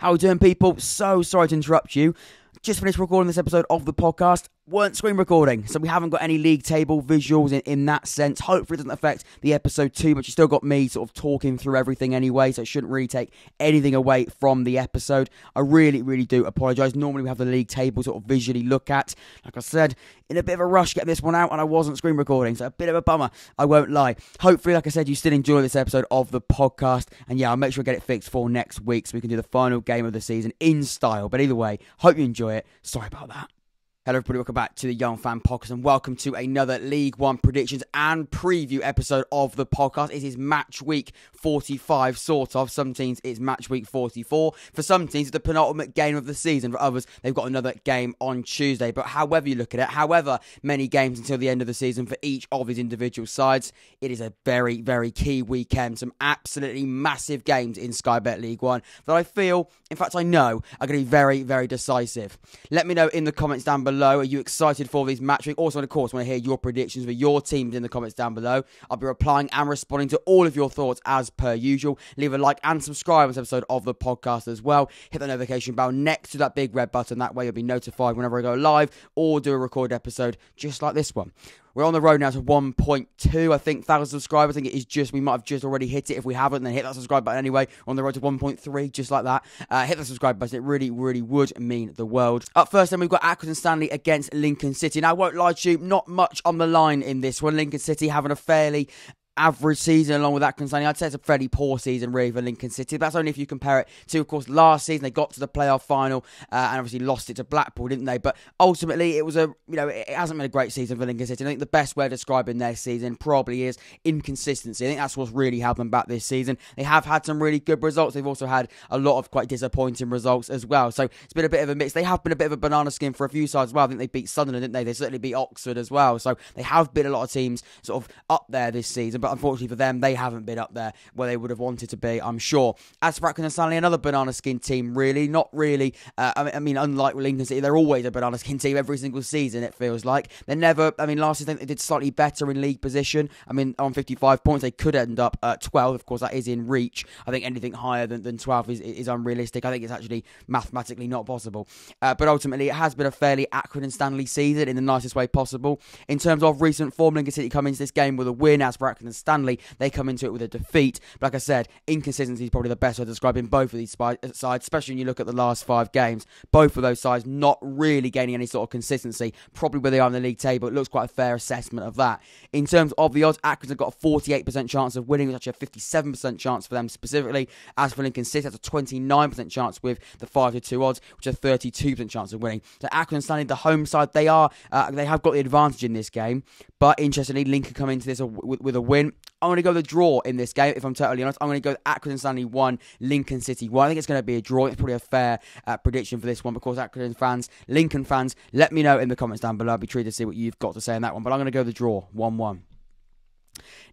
How are we doing, people? So sorry to interrupt you. Just finished recording this episode of the podcast. Weren't screen recording, so we haven't got any league table visuals in that sense. Hopefully it doesn't affect the episode too much. You still got me sort of talking through everything anyway, so it shouldn't really take anything away from the episode. I really do apologise. Normally we have the league table sort of visually look at. Like I said, in a bit of a rush getting this one out, and I wasn't screen recording, so a bit of a bummer, I won't lie. Hopefully, like I said, you still enjoy this episode of the podcast, and yeah, I'll make sure I get it fixed for next week so we can do the final game of the season in style. But either way, hope you enjoy it. Sorry about that. Hello everybody, welcome back to the Young Fan Podcast and welcome to another League One predictions and preview episode of the podcast. It is match week 45, sort of. Some teams it's match week 44. For some teams it's the penultimate game of the season. For others, they've got another game on Tuesday. But however you look at it, however many games until the end of the season for each of these individual sides, it is a very key weekend. Some absolutely massive games in Sky Bet League One that I feel, in fact I know, are going to be very decisive. Let me know in the comments down below. Are you excited for these match week? Also, of course, I want to hear your predictions for your teams in the comments down below. I'll be replying and responding to all of your thoughts as per usual. Leave a like and subscribe on this episode of the podcast as well. Hit the notification bell next to that big red button. That way you'll be notified whenever I go live or do a recorded episode just like this one. We're on the road now to 1.2, I think, 1,000 subscribers. I think it is just, we might have just already hit it. If we haven't, then hit that subscribe button anyway. We're on the road to 1.3, just like that. Hit the subscribe button. It really would mean the world. Up first, then, we've got Accrington Stanley against Lincoln City. Now, I won't lie to you, not much on the line in this one. Lincoln City having a fairly average season along with Accrington Stanley. I'd say it's a fairly poor season really for Lincoln City. That's only if you compare it to, of course, last season. They got to the playoff final and obviously lost it to Blackpool, didn't they? But ultimately it was it hasn't been a great season for Lincoln City. I think the best way of describing their season probably is inconsistency. I think that's what's really held them back this season. They have had some really good results. They've also had a lot of quite disappointing results as well. So it's been a bit of a mix. They have been a bit of a banana skin for a few sides as well. I think they beat Sunderland, didn't they? They certainly beat Oxford as well. So they have been a lot of teams sort of up there this season, but unfortunately for them, they haven't been up there where they would have wanted to be, I'm sure. As for Accrington Stanley, another banana skin team, really. Not really. I mean, unlike Lincoln City, they're always a banana skin team every single season, it feels like. They're never, last season they did slightly better in league position. On 55 points, they could end up at 12. Of course, that is in reach. I think anything higher than 12 is unrealistic. I think it's actually mathematically not possible. But ultimately, it has been a fairly Accrington Stanley season in the nicest way possible. In terms of recent form, Lincoln City come into this game with a win. As for Accrington Stanley, they come into it with a defeat. But like I said, inconsistency is probably the best way of describing both of these sides, especially when you look at the last 5 games. Both of those sides not really gaining any sort of consistency, probably where they are in the league table. It looks quite a fair assessment of that. In terms of the odds, Accrington have got a 48% chance of winning, which is actually a 57% chance for them specifically. As for Lincoln City, that's a 29% chance with the 5-2 odds, which is a 32% chance of winning. So Accrington Stanley, the home side, they have got the advantage in this game. But interestingly, Lincoln come into this with a win. I'm going to go the draw in this game, if I'm totally honest. I'm going to go Accrington Stanley 1, Lincoln City 1. I think it's going to be a draw. It's probably a fair prediction for this one. Because Accrington fans, Lincoln fans, let me know in the comments down below. I'd be treated to see what you've got to say on that one. But I'm going to go the draw, 1-1.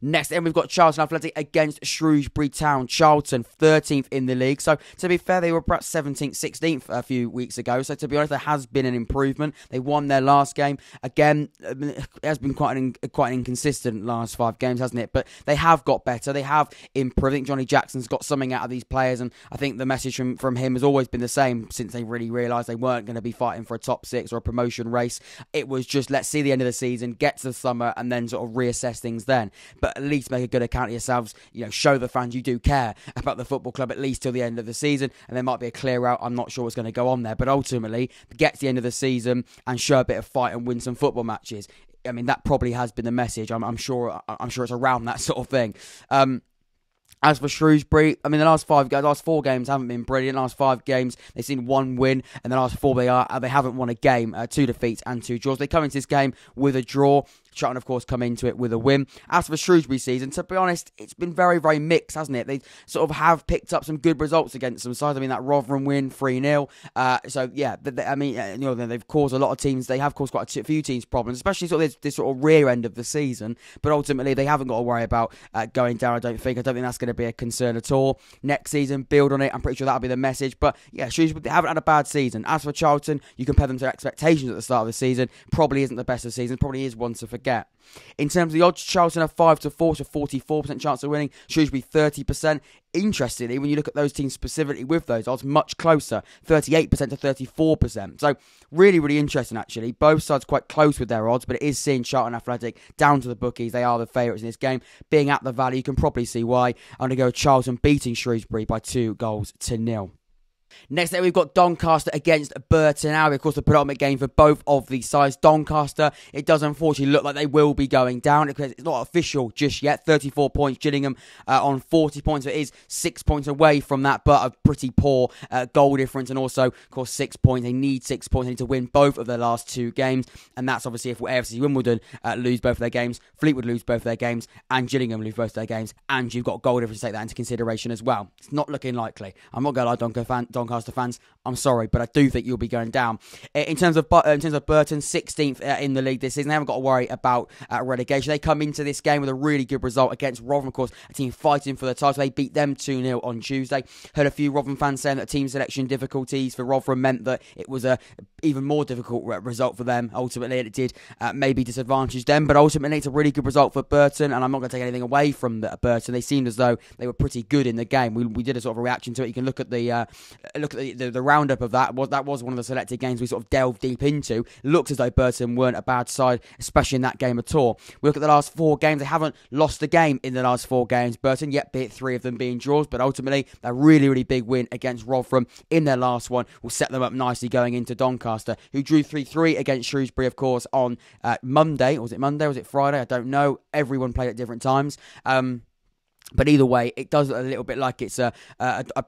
Next, then we've got Charlton Athletic against Shrewsbury Town. Charlton, 13th in the league. So, to be fair, they were perhaps 17th, 16th a few weeks ago. So, to be honest, there has been an improvement. They won their last game. Again, it has been quite an inconsistent last 5 games, hasn't it? But they have got better. They have improved. I think Johnny Jackson's got something out of these players. And I think the message from him has always been the same since they really realised they weren't going to be fighting for a top 6 or a promotion race. It was just, let's see the end of the season, get to the summer, and then sort of reassess things then. But at least make a good account of yourselves, show the fans you do care about the football club at least till the end of the season, and there might be a clear out. I'm not sure what's going to go on there, but ultimately get to the end of the season and show a bit of fight and win some football matches. I mean, that probably has been the message. I'm sure it's around that sort of thing. As for Shrewsbury, the last 4 games haven't been brilliant. Last 5 games, they've seen 1 win, and the last 4 they haven't won a game. 2 defeats and 2 draws. They come into this game with a draw. Charlton, of course, come into it with a win. As for Shrewsbury season, to be honest, it's been very mixed, hasn't it? They sort of have picked up some good results against some sides. That Rotherham win, 3-0. So, yeah, they've caused a lot of teams. They have caused quite a few teams problems, especially sort of this sort of rear end of the season. But ultimately, they haven't got to worry about going down, I don't think. I don't think that's going to be a concern at all. Next season, build on it. I'm pretty sure that'll be the message. But, yeah, Shrewsbury, they haven't had a bad season. As for Charlton, you compare them to expectations at the start of the season. Probably isn't the best of seasons. Probably is one to forget forget. In terms of the odds, Charlton have 5-4, so 44% chance of winning. Shrewsbury 30%. Interestingly, when you look at those teams specifically with those odds, much closer, 38% to 34%. So really, really interesting actually. Both sides quite close with their odds, but it is seeing Charlton Athletic down to the bookies. They are the favourites in this game. Being at the Valley, you can probably see why. I'm going to go with Charlton beating Shrewsbury by 2-0. Next up, we've got Doncaster against Burton. Now, of course, the penultimate game for both of these sides. Doncaster, it does unfortunately look like they will be going down. It's not official just yet. 34 points. Gillingham on 40 points. So it is 6 points away from that, but a pretty poor goal difference. And also, of course, 6 points. They need 6 points. They need to win both of their last 2 games. And that's obviously if AFC Wimbledon lose both of their games, Fleetwood lose both of their games, and Gillingham lose both of their games. And you've got goal difference to take that into consideration as well. It's not looking likely. I'm not going to lie, Doncaster fans, I'm sorry, but I do think you'll be going down. In terms of Burton, 16th in the league this season, they haven't got to worry about relegation. They come into this game with a really good result against Rotherham, of course, a team fighting for the title. They beat them 2-0 on Tuesday. Heard a few Rotherham fans saying that team selection difficulties for Rotherham meant that it was a even more difficult result for them. Ultimately, it did maybe disadvantage them, but ultimately it's a really good result for Burton, and I'm not going to take anything away from Burton. They seemed as though they were pretty good in the game. We did a sort of a reaction to it. You can look at the roundup of that. That was one of the selected games we sort of delved deep into. Looked as though Burton weren't a bad side, especially in that game at all. We look at the last 4 games. They haven't lost a game in the last 4 games. Burton, yet be it 3 of them being draws, but ultimately a really, really big win against Rotherham in their last one will set them up nicely going into Doncaster, who drew 3-3 against Shrewsbury, of course, on Monday. Was it Monday? Was it Friday? I don't know. Everyone played at different times. But either way, it does look a little bit like it's a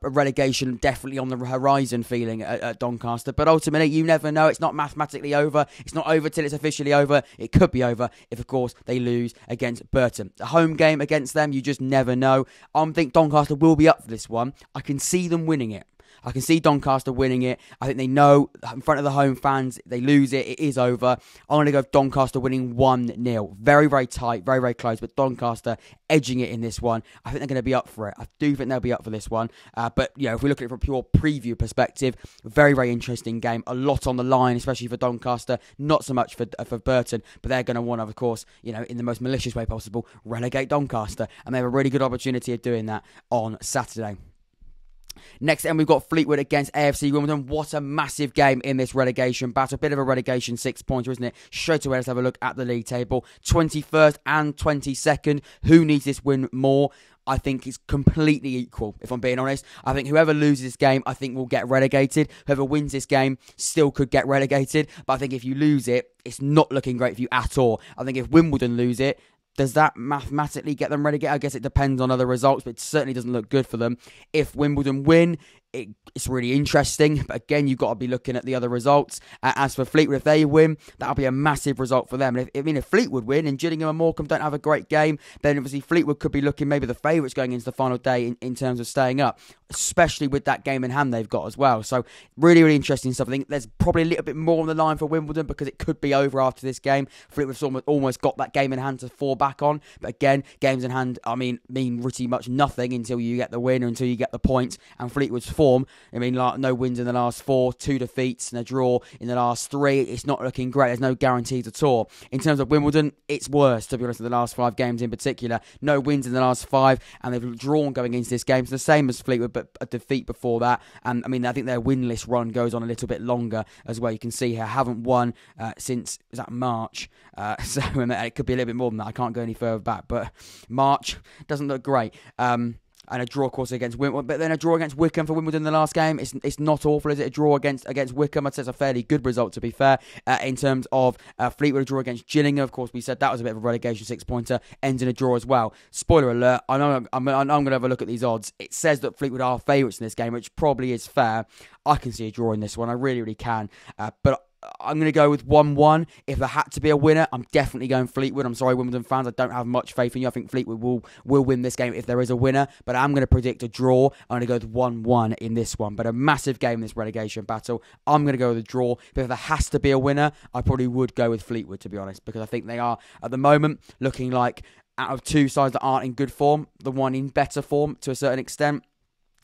relegation definitely on the horizon feeling at Doncaster. But ultimately, you never know. It's not mathematically over. It's not over till it's officially over. It could be over if, of course, they lose against Burton. The home game against them, you just never know. I think Doncaster will be up for this one. I can see them winning it. I can see Doncaster winning it. I think they know in front of the home fans, if they lose it, it is over. I'm going to go with Doncaster winning 1-0. Very, very tight, very, very close, but Doncaster edging it in this one. I think they're going to be up for it. I do think they'll be up for this one. But, you know, if we look at it from a pure preview perspective, very, very interesting game. A lot on the line, especially for Doncaster. Not so much for Burton, but they're going to want to, of course, you know, in the most malicious way possible, relegate Doncaster. And they have a really good opportunity of doing that on Saturday. Next, then, we've got Fleetwood against AFC Wimbledon. What a massive game in this relegation battle. A bit of a relegation 6-pointer, isn't it? Straight away, let's have a look at the league table. 21st and 22nd. Who needs this win more? I think it's completely equal, if I'm being honest. I think whoever loses this game, I think will get relegated. Whoever wins this game still could get relegated. But I think if you lose it, it's not looking great for you at all. I think if Wimbledon lose it, does that mathematically get them relegated? I guess it depends on other results, but it certainly doesn't look good for them. If Wimbledon win, it's really interesting. But again, you've got to be looking at the other results. As for Fleetwood, if they win, that'll be a massive result for them. And if Fleetwood win and Gillingham and Morecambe don't have a great game, then obviously Fleetwood could be looking maybe the favourites going into the final day in terms of staying up, especially with that game in hand they've got as well. So really, really interesting stuff. I think there's probably a little bit more on the line for Wimbledon because it could be over after this game. Fleetwood's almost got that game in hand to fall back on. But again, games in hand, mean pretty much nothing until you get the win or until you get the points. And Fleetwood's form, like no wins in the last 4, 2 defeats and a draw in the last 3. It's not looking great. There's no guarantees at all. In terms of Wimbledon, it's worse, to be honest, in the last 5 games in particular. No wins in the last 5, and they've drawn going into this game. It's the same as Fleetwood, but a defeat before that. And I think their winless run goes on a little bit longer as well. You can see here, haven't won since, was that March? So it could be a little bit more than that. I can't go any further back, but March doesn't look great. And a draw, of course, against Wimbledon, but then a draw against Wycombe for Wimbledon in the last game. It's not awful, is it? A draw against Wycombe, I'd say it's a fairly good result, to be fair. In terms of Fleetwood, a draw against Gillingham, of course, we said that was a bit of a relegation 6-pointer, ends in a draw as well. Spoiler alert, I'm going to have a look at these odds. It says that Fleetwood are favourites in this game, which probably is fair. I can see a draw in this one, I really, really can. But I'm going to go with 1-1. If there had to be a winner, I'm definitely going Fleetwood. I'm sorry, Wimbledon fans, I don't have much faith in you. I think Fleetwood will win this game if there is a winner, but I'm going to predict a draw. I'm going to go with 1-1 in this one, but a massive game in this relegation battle. I'm going to go with a draw, but if there has to be a winner, I probably would go with Fleetwood, to be honest, because I think they are, at the moment, looking like, out of 2 sides that aren't in good form, the one in better form to a certain extent.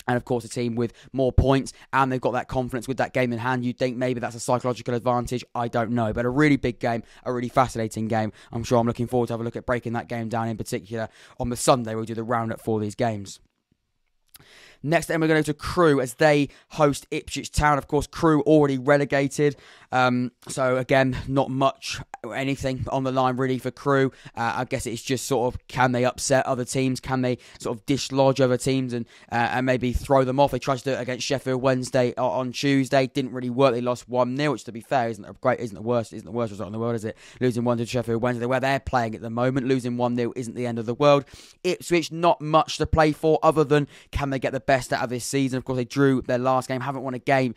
And of course, a team with more points, and they've got that confidence with that game in hand. You'd think maybe that's a psychological advantage. I don't know. But a really big game, a really fascinating game. I'm sure I'm looking forward to have a look at breaking that game down in particular on the Sunday. We'll do the roundup for these games. Next, then we're going to go to Crewe as they host Ipswich Town. Of course, Crewe already relegated. So again, not much anything on the line really for Crewe. I guess it's just sort of, can they upset other teams? Can they sort of dislodge other teams and maybe throw them off? They tried to do it against Sheffield Wednesday on Tuesday. Didn't really work. They lost 1-0, which to be fair isn't the worst result in the world, is it? Losing 1 to Sheffield Wednesday, where they're playing at the moment. Losing 1-0 isn't the end of the world. Ipswich, not much to play for other than can they get the best out of this season. Of course, they drew their last game, haven't won a game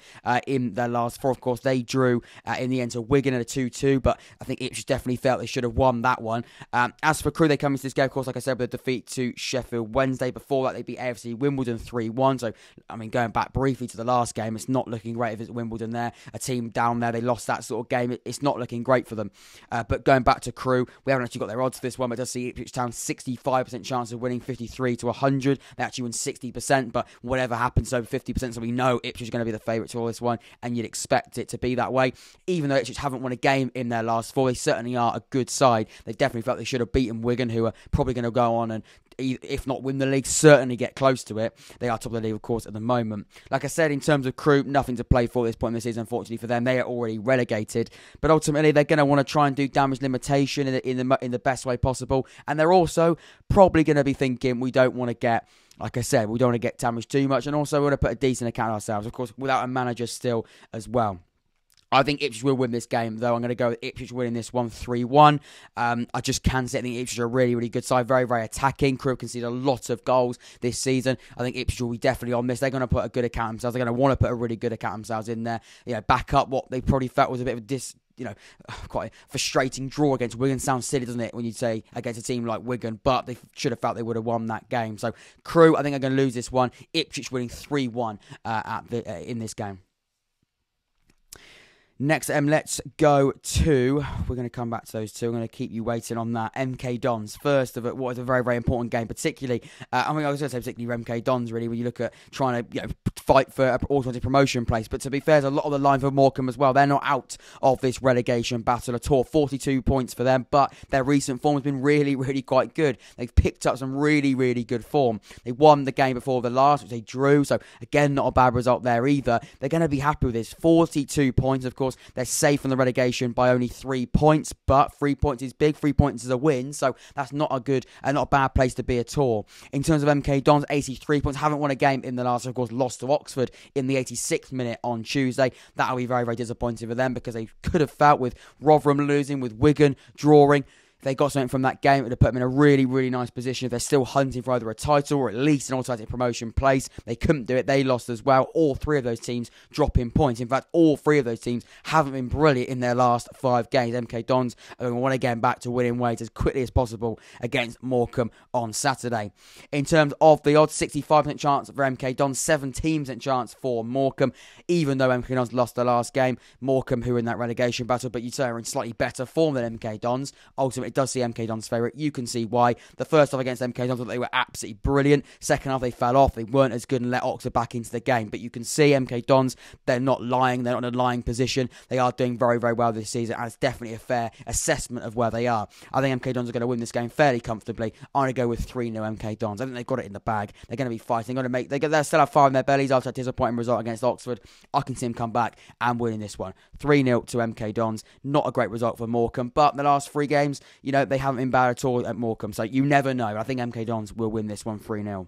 in their last 4. Of course, they drew in the end to Wigan at a 2-2, but I think Ipswich definitely felt they should have won that one. As for Crewe, they come into this game, of course, like I said, with a defeat to Sheffield Wednesday. Before that, they beat AFC Wimbledon 3-1. So, I mean, going back briefly to the last game, it's not looking great if it's Wimbledon there. A team down there, they lost that sort of game. It's not looking great for them. But going back to Crewe, we haven't actually got their odds for this one, but it does see Ipswich Town 65% chance of winning, 53 to 100. They actually win 60%, but whatever happens over 50%, so we know Ipswich is going to be the favourites for this one, and you'd expect it to be that way. Even though Ipswich haven't won a game in their last 4, they certainly are a good side. They definitely felt they should have beaten Wigan, who are probably going to go on and, if not win the league, certainly get close to it. They are top of the league, of course, at the moment. Like I said, in terms of Crewe, nothing to play for at this point in the season, unfortunately for them. They are already relegated. But ultimately, they're going to want to try and do damage limitation in the best way possible. And they're also probably going to be thinking, we don't want to get, like I said, we don't want to get damaged too much. And also, we want to put a decent account ourselves, of course, without a manager still as well. I think Ipswich will win this game, though. I'm going to go with Ipswich winning this one 3-1. I just can say I think Ipswich are a really, really good side. Very, very attacking. Crewe conceded a lot of goals this season. I think Ipswich will be definitely on this. They're going to put a good account themselves. They're going to want to put a really good account themselves in there. Back up what they probably felt was a bit of a quite a frustrating draw against Wigan. Sounds silly, doesn't it, when you say against a team like Wigan, but they should have felt they would have won that game. So Crewe, I think, are going to lose this one. Ipswich winning 3-1 in this game. Next, let's go to, we're going to come back to those two. I'm going to keep you waiting on that. MK Dons, first of it, what is a very, very important game, particularly, I was going to say particularly MK Dons, really, when you look at trying to fight for an automatic promotion place. But to be fair, there's a lot of the line for Morecambe as well. They're not out of this relegation battle at all. 42 points for them, but their recent form has been really, really quite good. They've picked up some really, really good form. They won the game before the last, which they drew, so again, not a bad result there either. They're going to be happy with this. 42 points, of course. They're safe from the relegation by only 3 points, but 3 points is big. 3 points is a win, so that's not a bad place to be at all. In terms of MK Dons, 83 points, haven't won a game in the last, of course, lost to Oxford in the 86th minute on Tuesday. That'll be very, very disappointing for them because they could have felt with Rotherham losing, with Wigan drawing. If they got something from that game, it would have put them in a really, really nice position. If they're still hunting for either a title or at least an automatic promotion place, they couldn't do it. They lost as well. All 3 of those teams dropping points. In fact, all 3 of those teams haven't been brilliant in their last 5 games. MK Dons are going to want to get back to winning ways as quickly as possible against Morecambe on Saturday. In terms of the odds, 65% chance for MK Dons, 17% chance for Morecambe. Even though MK Dons lost the last game, Morecambe, who are in that relegation battle, but you'd say are in slightly better form than MK Dons. Ultimately, it does see MK Dons' favourite. You can see why. The first half against MK Dons, they were absolutely brilliant. Second half, they fell off. They weren't as good and let Oxford back into the game. But you can see MK Dons, they're not lying. They're not in a lying position. They are doing very, very well this season, and it's definitely a fair assessment of where they are. I think MK Dons are going to win this game fairly comfortably. I'm going to go with 3-0 MK Dons. I think they've got it in the bag. They're going to be fighting. They'll still have fire in their bellies after a disappointing result against Oxford. I can see them come back and winning this one. 3-0 to MK Dons. Not a great result for Morecambe, but in the last 3 games, they haven't been bad at all at Morecambe, so you never know. I think MK Dons will win this one 3-0.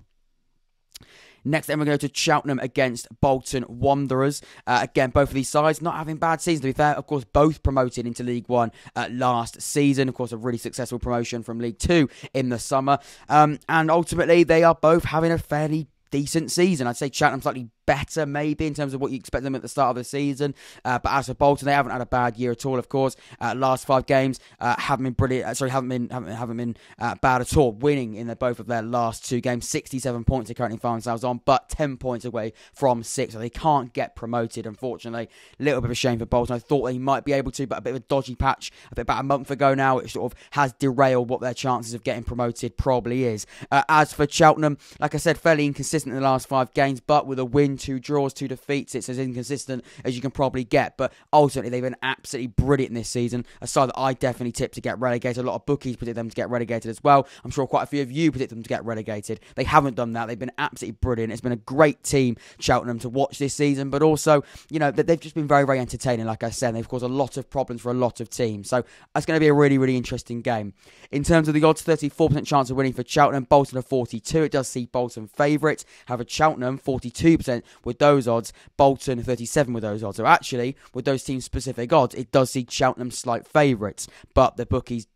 Next, then we're going to go to Cheltenham against Bolton Wanderers. Again, both of these sides not having bad seasons, to be fair. Of course, both promoted into League One last season. Of course, a really successful promotion from League Two in the summer. And ultimately, they are both having a fairly decent season. I'd say Cheltenham slightly better maybe in terms of what you expect them at the start of the season. But as for Bolton, they haven't had a bad year at all, of course. Last 5 games haven't been brilliant. Haven't been bad at all. Winning in both of their last 2 games, 67 points they currently find themselves on, but 10 points away from 6. So they can't get promoted, unfortunately. A little bit of a shame for Bolton. I thought they might be able to, but a bit of a dodgy patch about a month ago now. It sort of has derailed what their chances of getting promoted probably is. As for Cheltenham, like I said, fairly inconsistent in the last 5 games, but with a win, 2 draws, 2 defeats, it's as inconsistent as you can probably get. But ultimately, they've been absolutely brilliant this season. A side that I definitely tipped to get relegated. A lot of bookies predict them to get relegated as well. I'm sure quite a few of you predict them to get relegated. They haven't done that. They've been absolutely brilliant. It's been a great team, Cheltenham, to watch this season, but also, they've just been very, very entertaining, like I said. They've caused a lot of problems for a lot of teams. So that's going to be a really, really interesting game. In terms of the odds, 34% chance of winning for Cheltenham. Bolton are 42. It does see Bolton favourites. However, Cheltenham, 42% with those odds. Bolton, 37 with those odds. So actually, with those team-specific odds, it does see Cheltenham slight favourites. But the bookies,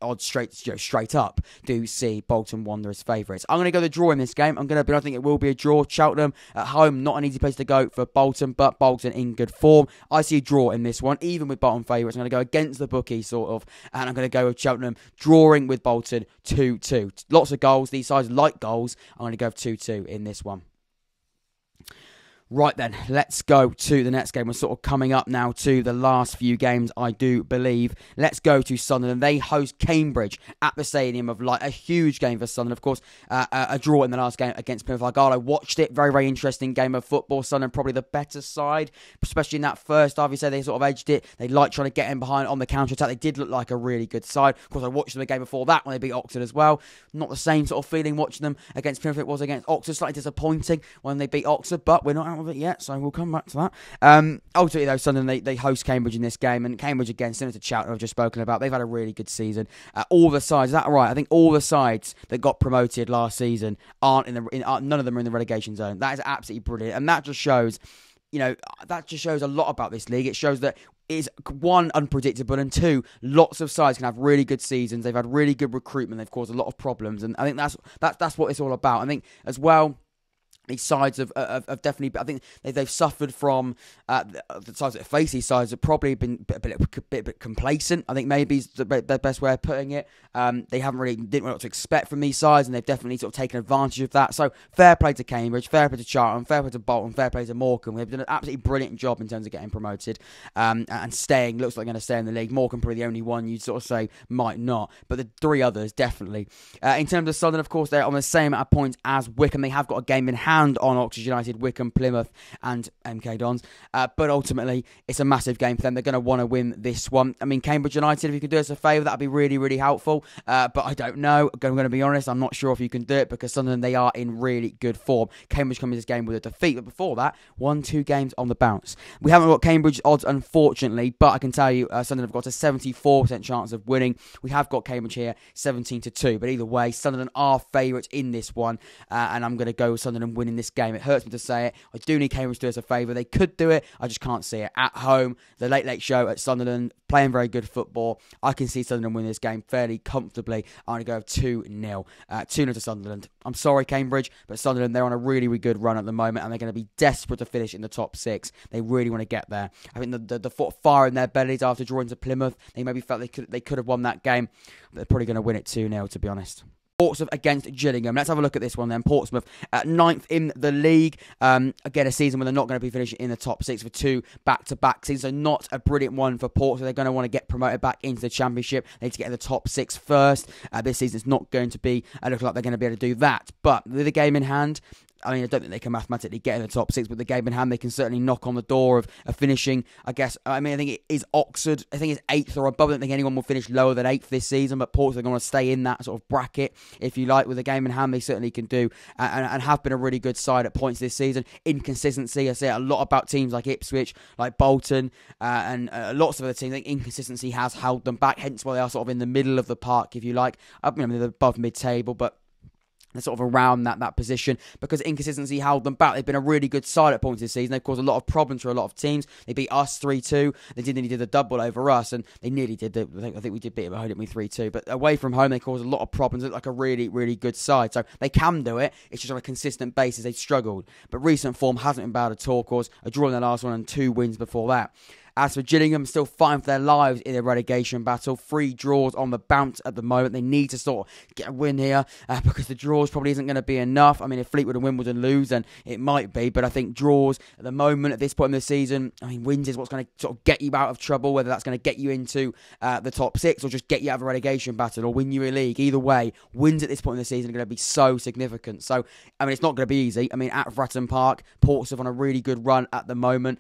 odds straight up, do see Bolton Wanderers favourites. I'm going to go the draw in this game. I think it will be a draw. Cheltenham at home, not an easy place to go for Bolton, but Bolton in good form. I see a draw in this one, even with Bolton favourites. I'm going to go against the bookie, sort of, and I'm going to go with Cheltenham drawing with Bolton 2-2. Lots of goals. These sides like goals. I'm going to go 2-2 in this one. Right then, let's go to the next game. We're sort of coming up now to the last few games, I do believe. Let's go to Sunderland. They host Cambridge at the Stadium of Light. A huge game for Sunderland, of course. A draw in the last game against Plymouth Argyle. I watched it. Very, very interesting game of football. Sunderland probably the better side, especially in that first half. You said they sort of edged it. They liked trying to get in behind on the counter-attack. They did look like a really good side. Of course, I watched them the game before that when they beat Oxford as well. Not the same sort of feeling watching them against Plymouth it was against Oxford. Slightly disappointing when they beat Oxford, but we're not out of it yet, so we'll come back to that. Ultimately, though, Sunderland, they host Cambridge in this game, and Cambridge, again, similar to Cheltenham I've just spoken about, they've had a really good season. All the sides, is that right? I think all the sides that got promoted last season aren't none of them are in the relegation zone. That is absolutely brilliant, and that just shows, a lot about this league. It shows that it's, 1, unpredictable, and 2, lots of sides can have really good seasons. They've had really good recruitment. They've caused a lot of problems, and I think that's what it's all about. I think as well, these sides have definitely, I think they've suffered from the sides that face these sides have probably been a bit complacent. I think maybe is the best way of putting it. They didn't know what to expect from these sides, and they've definitely sort of taken advantage of that. So fair play to Cambridge, fair play to Charlton, fair play to Bolton, fair play to Morecambe. They've done an absolutely brilliant job in terms of getting promoted and staying. Looks like they're going to stay in the league. Morecambe probably the only one you'd sort of say might not, but the 3 others definitely. In terms of Sunderland, of course, they're on the same amount of points as Wycombe. They have got a game in hand on Oxford United, Wycombe, Plymouth and MK Dons, but ultimately it's a massive game for them. They're going to want to win this one. I mean, Cambridge United, if you can do us a favour, that'd be really, really helpful, but I don't know. I'm going to be honest, I'm not sure if you can do it, because Sunderland, they are in really good form. Cambridge come into this game with a defeat, but before that, 1-2 games on the bounce. We haven't got Cambridge odds, unfortunately, but I can tell you Sunderland have got a 74% chance of winning. We have got Cambridge here 17-2, but either way, Sunderland are favourites in this one, and I'm going to go with Sunderland winning this game. It hurts me to say it. I do need Cambridge to do us a favour. They could do it. I just can't see it. At home, the Late Show at Sunderland, playing very good football. I can see Sunderland win this game fairly comfortably. I'm going to go 2-0. 2-0 to Sunderland. I'm sorry, Cambridge, but Sunderland, they're on a really, really good run at the moment, and they're going to be desperate to finish in the top 6. They really want to get there. I think the fire in their bellies after drawing to Plymouth, they maybe felt they could have won that game. They're probably going to win it 2-0, to be honest. Portsmouth against Gillingham. Let's have a look at this one then. Portsmouth at 9th in the league. Again, a season where they're not going to be finishing in the top 6 for 2 back-to-back seasons. So not a brilliant one for Portsmouth. They're going to want to get promoted back into the Championship. They need to get in the top 6 first. This season it's not going to be looking like they're going to be able to do that. But with the game in hand, I mean, I don't think they can mathematically get in the top 6, but the game in hand, they can certainly knock on the door of finishing, I guess. I mean, I think it is Oxford. I think it's 8th or above. I don't think anyone will finish lower than 8th this season, but Portsmouth are going to stay in that sort of bracket, if you like. With the game in hand, they certainly can do, and have been a really good side at points this season. Inconsistency, I say a lot about teams like Ipswich, like Bolton, and lots of other teams. I think inconsistency has held them back, hence why they are sort of in the middle of the park, if you like. I mean, they're above mid-table, but They're sort of around that position because inconsistency held them back. They've been a really good side at points this season. They've caused a lot of problems for a lot of teams. They beat us 3-2. They nearly did a double over us, and they nearly did. I think we did beat them at home, didn't we, 3-2. But away from home, they caused a lot of problems. They look like a really, really good side. So they can do it. It's just on a consistent basis. They've struggled. But recent form hasn't been bad at all. Of course, a draw in their last one and 2 wins before that. As for Gillingham, still fighting for their lives in the relegation battle. 3 draws on the bounce at the moment. They need to sort of get a win here because the draws probably isn't going to be enough. I mean, if Fleetwood and Wimbledon lose, then it might be. But I think draws at the moment, at this point in the season, I mean, wins is what's going to sort of get you out of trouble, whether that's going to get you into the top 6 or just get you out of a relegation battle or win you a league. Either way, wins at this point in the season are going to be so significant. So, I mean, it's not going to be easy. I mean, at Rotherham Park, Portsmouth on a really good run at the moment.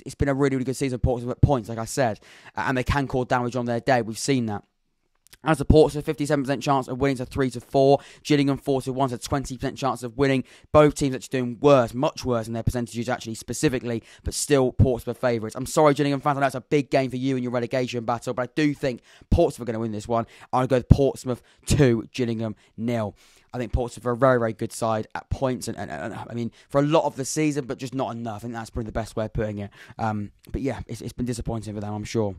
It's been a really, really good season for Portsmouth at points, like I said, and they can cause damage on their day. We've seen that. As the Portsmouth, 57% chance of winning to 3-4. Gillingham 4-1, so 20% chance of winning. Both teams actually doing worse, much worse in their percentages actually specifically, but still Portsmouth favourites. I'm sorry, Gillingham fans, I know it's a big game for you in your relegation battle, but I do think Portsmouth are going to win this one. I'll go with Portsmouth 2, Gillingham 0. I think Portsmouth are a very, very good side at points, and I mean, for a lot of the season, but just not enough. I think that's probably the best way of putting it. But yeah, it's been disappointing for them, I'm sure.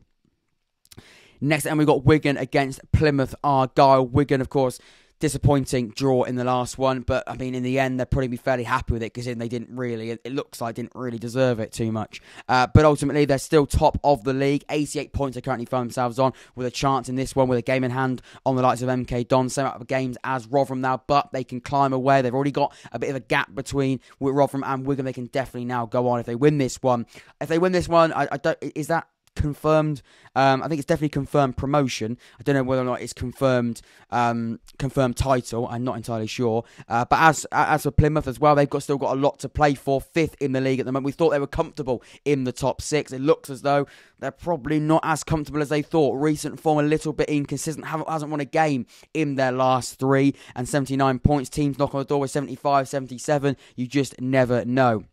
Next, and we've got Wigan against Plymouth Argyle. Wigan, of course, disappointing draw in the last one, but I mean, in the end, they're probably be fairly happy with it because they didn't really, it looks like, didn't really deserve it too much. But ultimately, they're still top of the league. 88 points they currently find themselves on, with a chance in this one, with a game in hand on the likes of MK Don. Same amount of games as Rotherham now, but they can climb away. They've already got a bit of a gap between Rotherham and Wigan. They can definitely now go on if they win this one. If they win this one, I don't, is that confirmed? I think it's definitely confirmed promotion. I don't know whether or not it's confirmed title. I'm not entirely sure. But as for Plymouth as well, they've still got a lot to play for. 5th in the league at the moment. We thought they were comfortable in the top 6. It looks as though they're probably not as comfortable as they thought. Recent form a little bit inconsistent. Hasn't won a game in their last 3, and 79 points. Teams knock on the door with 75, 77. You just never know.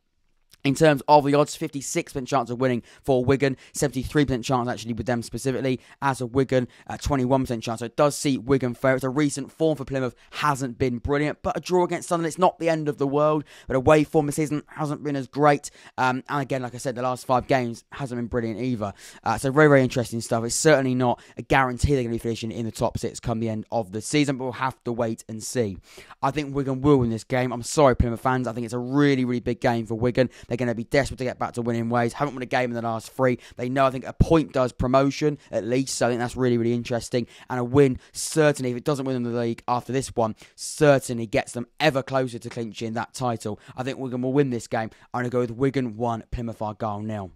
In terms of the odds, 56% chance of winning for Wigan, 73% chance actually with them specifically. As of Wigan, 21% chance. So it does see Wigan favourites. A recent form for Plymouth hasn't been brilliant, but a draw against Sunderland, it's not the end of the world. But away form this season hasn't been as great. And again, like I said, the last 5 games hasn't been brilliant either. So very, very interesting stuff. It's certainly not a guarantee they're going to be finishing in the top 6 come the end of the season, but we'll have to wait and see. I think Wigan will win this game. I'm sorry, Plymouth fans. I think it's a really, really big game for Wigan. They're going to be desperate to get back to winning ways. Haven't won a game in the last 3. They know, I think, a point does promotion, at least. So I think that's really, really interesting. And a win, certainly, if it doesn't win in the league after this one, certainly gets them ever closer to clinching that title. I think Wigan will win this game. I'm going to go with Wigan 1, Plymouth Argyle 0.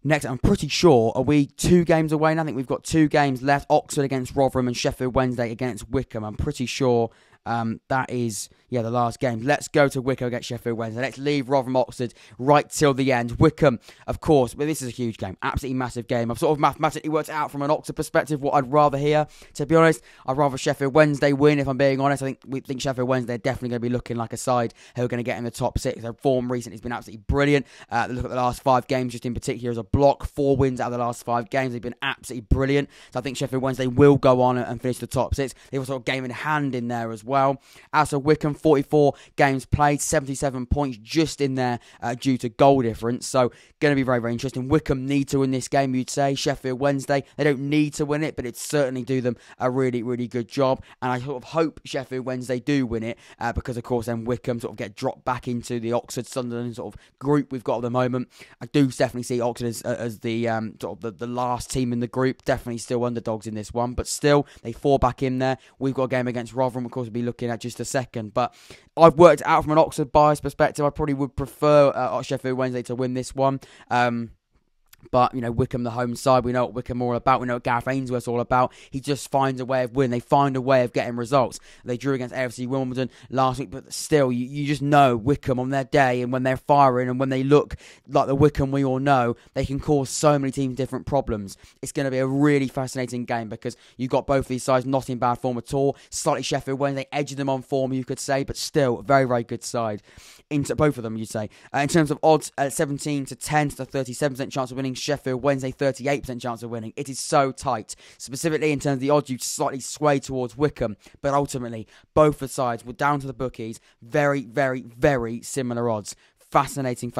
Next, I'm pretty sure, are we 2 games away now? I think we've got 2 games left. Oxford against Rotherham and Sheffield Wednesday against Wycombe. I'm pretty sure that is, the last game. Let's go to Wycombe against Sheffield Wednesday. Let's leave Rotherham Oxford right till the end. Wycombe, of course, but this is a huge game. Absolutely massive game. I've sort of mathematically worked out from an Oxford perspective what I'd rather hear. To be honest, I'd rather Sheffield Wednesday win, if I'm being honest. We think Sheffield Wednesday are definitely going to be looking like a side who are going to get in the top 6. Their form recently has been absolutely brilliant. Look at the last 5 games, just in particular as a block. 4 wins out of the last 5 games. They've been absolutely brilliant. So I think Sheffield Wednesday will go on and finish the top 6. They've also got a game in hand in there as well. As for Wycombe, 44 games played, 77 points just in there due to goal difference. So going to be very, very interesting. Wycombe need to win this game, you'd say. Sheffield Wednesday, they don't need to win it, but it'd certainly do them a really, really good job. And I sort of hope Sheffield Wednesday do win it because, of course, then Wycombe sort of get dropped back into the Oxford Sunderland sort of group we've got at the moment. I do definitely see Oxford as the sort of the last team in the group. Definitely still underdogs in this one, but still they fall back in there. We've got a game against Rotherham, of course, we'll be looking at just a second, but I've worked it out from an Oxford bias perspective. I probably would prefer Sheffield Wednesday to win this one. But, Wycombe, the home side, we know what Wycombe are all about. We know what Gareth Ainsworth's all about. He just finds a way of winning. They find a way of getting results. They drew against AFC Wimbledon last week, but still, you just know Wycombe on their day, and when they're firing and when they look like the Wycombe we all know, they can cause so many teams different problems. It's going to be a really fascinating game because you've got both these sides not in bad form at all. Slightly Sheffield Wednesday edging them on form, you could say, but still a very, very good side. Into both of them, you'd say. In terms of odds, 17 to 10 to 37% chance of winning winning. Sheffield Wednesday, 38% chance of winning. It is so tight. Specifically in terms of the odds, you slightly sway towards Wycombe, but ultimately, both the sides were down to the bookies. Very, very, very similar odds. Fascinating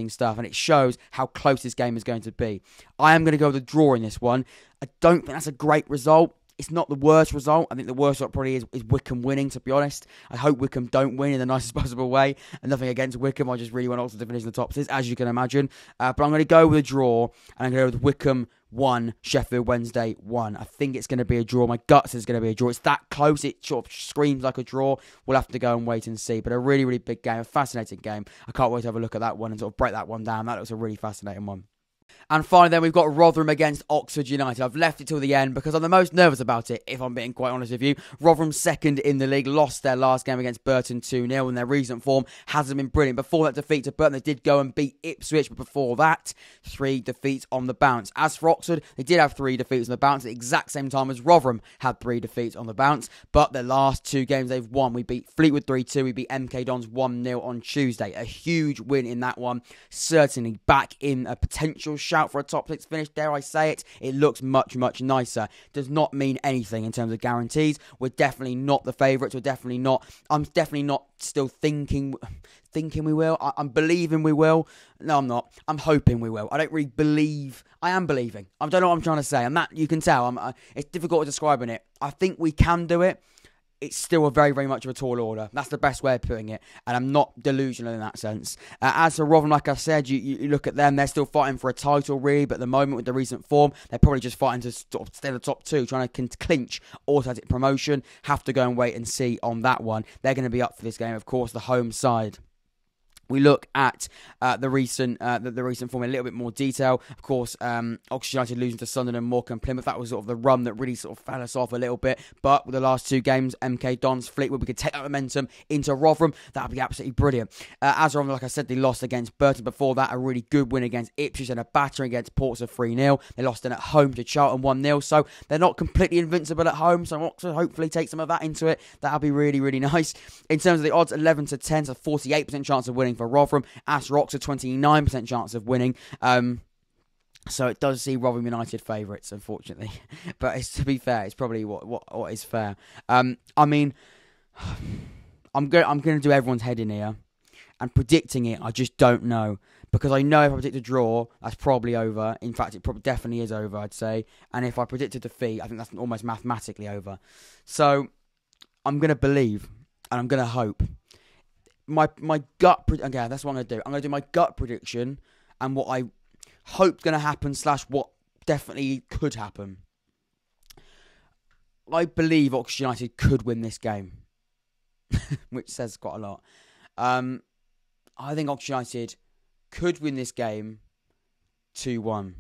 stuff, and it shows how close this game is going to be. I am going to go with a draw in this one. I don't think that's a great result. It's not the worst result. I think the worst result probably is Wycombe winning, to be honest. I hope Wycombe don't win in the nicest possible way. And nothing against Wycombe. I just really want Oxford to finish in the top six, as you can imagine. But I'm going to go with a draw, and I'm going to go with Wycombe 1, Sheffield Wednesday 1. I think it's going to be a draw. My gut says it's going to be a draw. It's that close. It sort of screams like a draw. We'll have to go and wait and see. But a really, really big game. A fascinating game. I can't wait to have a look at that one and sort of break that one down. That looks a really fascinating one. And finally then, we've got Rotherham against Oxford United. I've left it till the end because I'm the most nervous about it, if I'm being quite honest with you. Rotherham second in the league, lost their last game against Burton 2-0, and their recent form hasn't been brilliant. Before that defeat to Burton, they did go and beat Ipswich, but before that, 3 defeats on the bounce. As for Oxford, they did have 3 defeats on the bounce at the exact same time as Rotherham had 3 defeats on the bounce, but their last 2 games they've won. We beat Fleetwood 3-2, we beat MK Dons 1-0 on Tuesday. A huge win in that one. Certainly back in a potential shout for a top 6 finish, dare I say it. It looks much, much nicer. Does not mean anything in terms of guarantees. We're definitely not the favourites. I'm definitely not still thinking we will. I'm believing we will. No, I'm not. I'm hoping we will. I don't really believe. I am believing. I don't know what I'm trying to say. And that, you can tell, it's difficult describing it. I think we can do it. It's still a very, very much of a tall order. That's the best way of putting it. And I'm not delusional in that sense. As for Rotherham, like I said, you look at them, they're still fighting for a title, really. But at the moment, with the recent form, they're probably just fighting to sort of stay in the top 2, trying to clinch automatic promotion. Have to go and wait and see on that one. They're going to be up for this game, of course, the home side. We look at the recent form in a little bit more detail. Of course, Oxford United losing to Sunderland, Morecambe, Plymouth. That was sort of the run that really sort of fell us off a little bit. But with the last 2 games, MK Dons, Fleetwood, we could take that momentum into Rotherham. That would be absolutely brilliant. As Rotherham, like I said, they lost against Burton. Before that, a really good win against Ipswich and a battering against Portsmouth 3-0. They lost in at home to Charlton 1-0. So they're not completely invincible at home. So Oxford hopefully take some of that into it. That'll be really, really nice. In terms of the odds, 11 to 10, so 48% chance of winning for Rotherham. As for Oxford, 29% chance of winning. So it does see Rotherham United favourites, unfortunately. But to be fair, it's probably what is fair. I mean, I'm going to do everyone's head in here. And predicting it, I just don't know. Because I know if I predict a draw, that's probably over. In fact, it probably definitely is over, I'd say. And if I predict a defeat, I think that's almost mathematically over. So I'm going to believe, and I'm going to hope. My gut, okay, that's what I'm going to do. I'm going to do my gut prediction and what I hope going to happen / what definitely could happen. I believe Oxford United could win this game, which says quite a lot. I think Oxford United could win this game 2-1,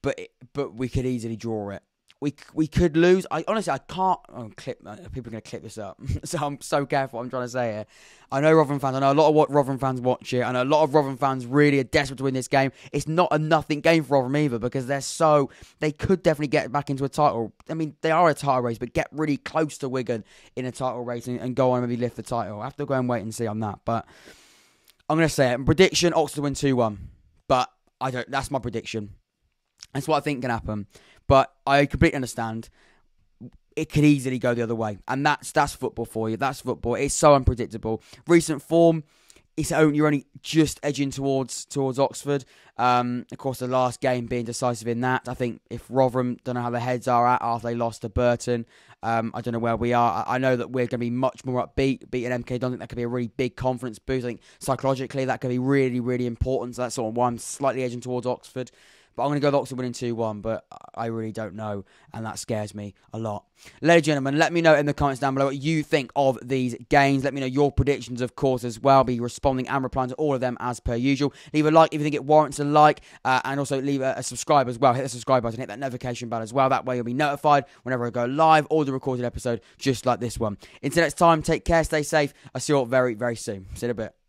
but we could easily draw it. We could lose. I can't. People are going to clip this up. So I'm so careful what I'm trying to say here. I know Rotherham fans. I know a lot of what Rotherham fans watch it. I know a lot of Rotherham fans really are desperate to win this game. It's not a nothing game for Rotherham either because they could definitely get back into a title. I mean, they are a title race, but get really close to Wigan in a title race and go on and maybe lift the title. I have to go and wait and see on that. But I'm going to say it. Prediction: Oxford win 2-1. But I don't. That's my prediction. That's what I think can happen. But I completely understand. It could easily go the other way. And that's football for you. That's football. It's so unpredictable. Recent form, you're only just edging towards Oxford. Of course, the last game being decisive in that. I think if Rotherham, don't know how their heads are at after they lost to Burton. I don't know where we are. I know that we're going to be much more upbeat. Beating MK Dons, I think that could be a really big confidence boost. I think psychologically that could be really, really important. So that's sort of why I'm slightly edging towards Oxford. But I'm going to go with Oxford winning 2-1, but I really don't know, and that scares me a lot. Ladies and gentlemen, let me know in the comments down below what you think of these games. Let me know your predictions, of course, as well. I'll be responding and replying to all of them as per usual. Leave a like if you think it warrants a like, and also leave a subscribe as well. Hit the subscribe button, hit that notification bell as well. That way you'll be notified whenever I go live or the recorded episode, just like this one. Until next time, take care, stay safe. I'll see you all very, very soon. See you in a bit.